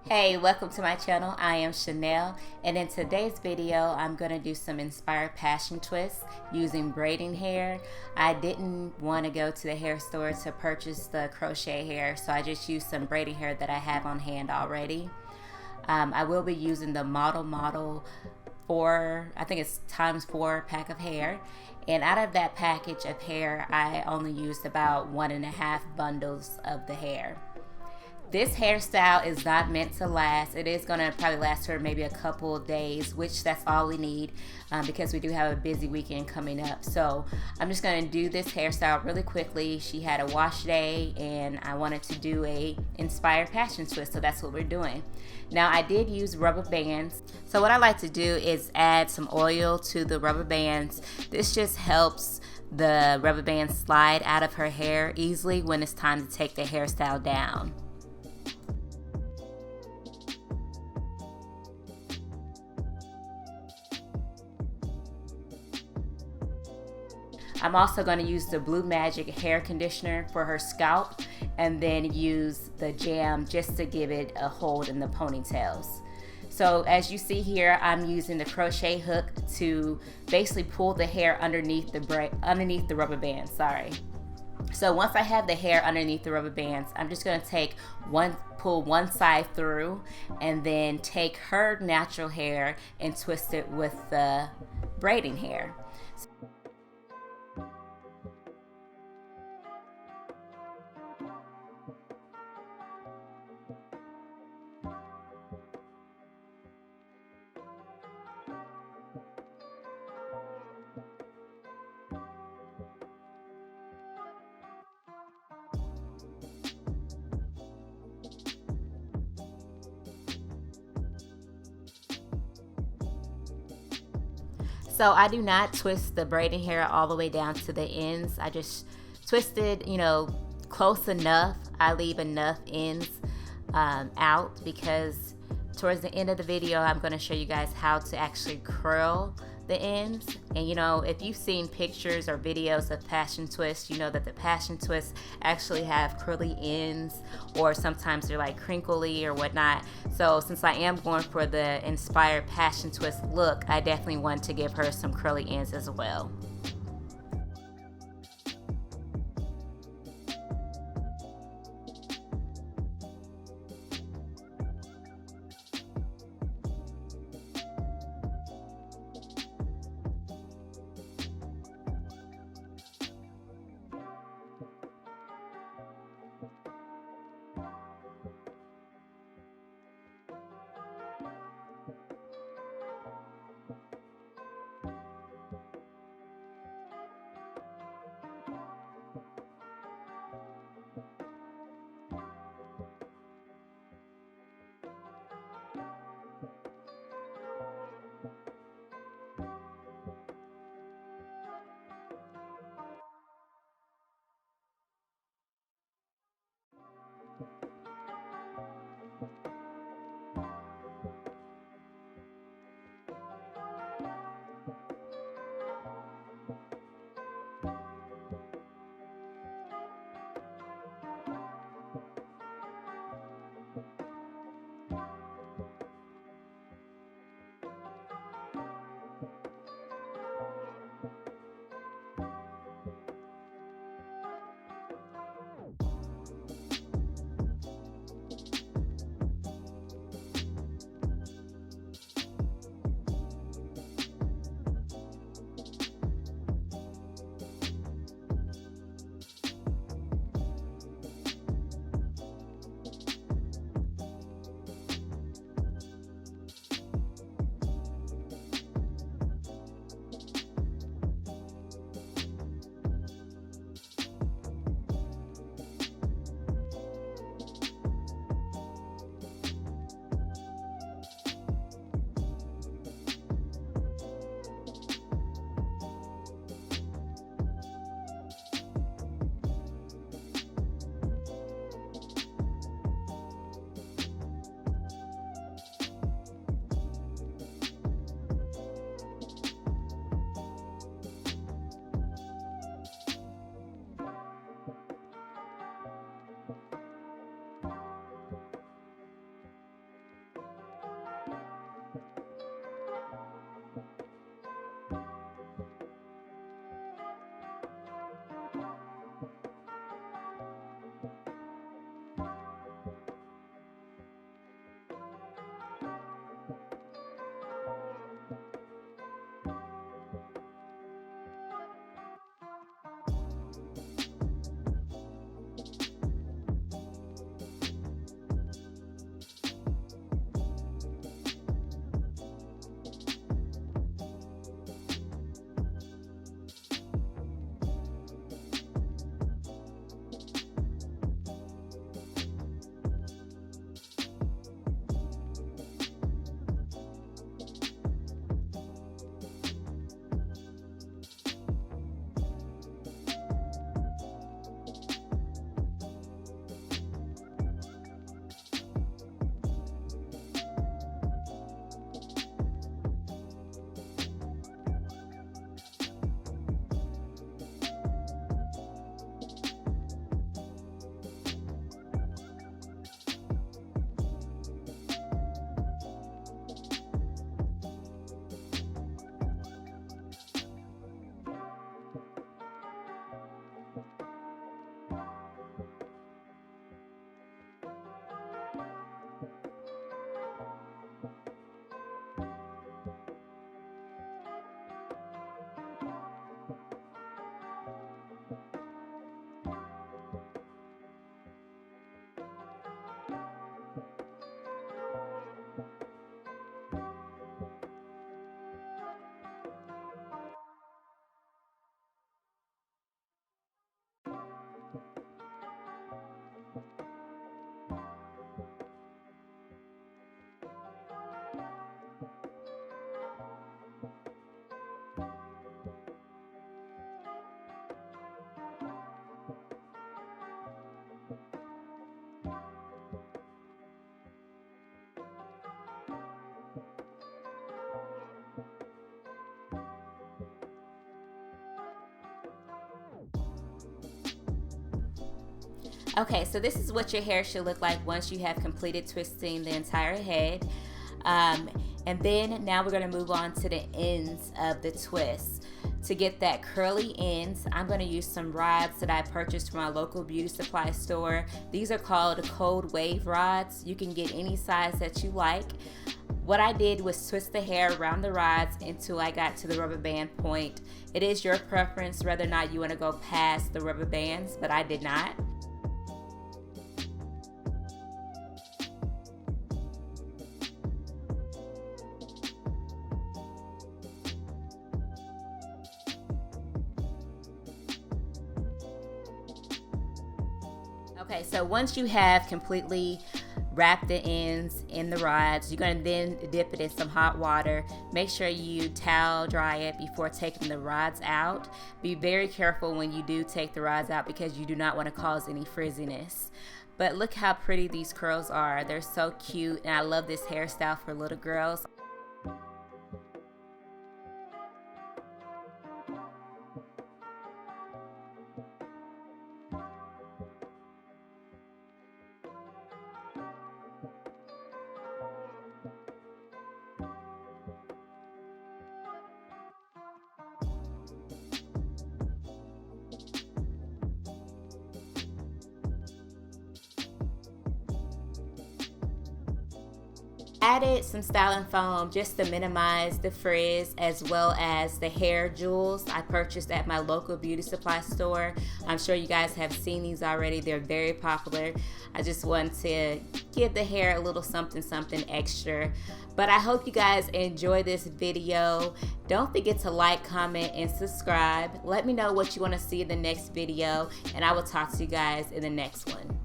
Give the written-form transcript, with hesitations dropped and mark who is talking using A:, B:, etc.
A: Hey, welcome to my channel. I am Chanel, and in today's video I'm going to do some inspired passion twists using braiding hair. I didn't want to go to the hair store to purchase the crochet hair, so I just used some braiding hair that I have on hand already. I will be using the model 4, I think it's ×4 pack of hair, and out of that package of hair I only used about 1.5 bundles of the hair. This hairstyle is not meant to last. It is going to probably last for maybe a couple of days, which that's all we need because we do have a busy weekend coming up. So I'm just going to do this hairstyle really quickly. She had a wash day and I wanted to do a inspired passion twist, so that's what we're doing. Now I did use rubber bands. So what I like to do is add some oil to the rubber bands. This just helps the rubber bands slide out of her hair easily when it's time to take the hairstyle down. I'm also going to use the Blue Magic hair conditioner for her scalp and then use the jam just to give it a hold in the ponytails. So as you see here, I'm using the crochet hook to basically pull the hair underneath the rubber band. So once I have the hair underneath the rubber bands, I'm just going to pull one side through and then take her natural hair and twist it with the braiding hair. So I do not twist the braiding hair all the way down to the ends. I just twist it, close enough. I leave enough ends out because towards the end of the video, I'm going to show you guys how to actually curl the ends. And if you've seen pictures or videos of passion twists, you know that the passion twists actually have curly ends, or sometimes they're like crinkly or whatnot. So since I am going for the inspired passion twist look, I definitely want to give her some curly ends as well. Okay, so this is what your hair should look like once you have completed twisting the entire head. And then now we're going to move on to the ends of the twist. To get that curly ends, I'm going to use some rods that I purchased from my local beauty supply store. These are called cold wave rods. You can get any size that you like. What I did was twist the hair around the rods until I got to the rubber band point. It is your preference whether or not you want to go past the rubber bands, but I did not. Okay, so once you have completely wrapped the ends in the rods, you're going to then dip it in some hot water. Make sure you towel dry it before taking the rods out. Be very careful when you do take the rods out because you do not want to cause any frizziness. But look how pretty these curls are. They're so cute, and I love this hairstyle for little girls. Added some styling foam just to minimize the frizz, as well as the hair jewels I purchased at my local beauty supply store. I'm sure you guys have seen these already. They're very popular. I just want to give the hair a little something extra. But I hope you guys enjoy this video. Don't forget to like, comment, and subscribe. Let me know what you want to see in the next video, and I will talk to you guys in the next one.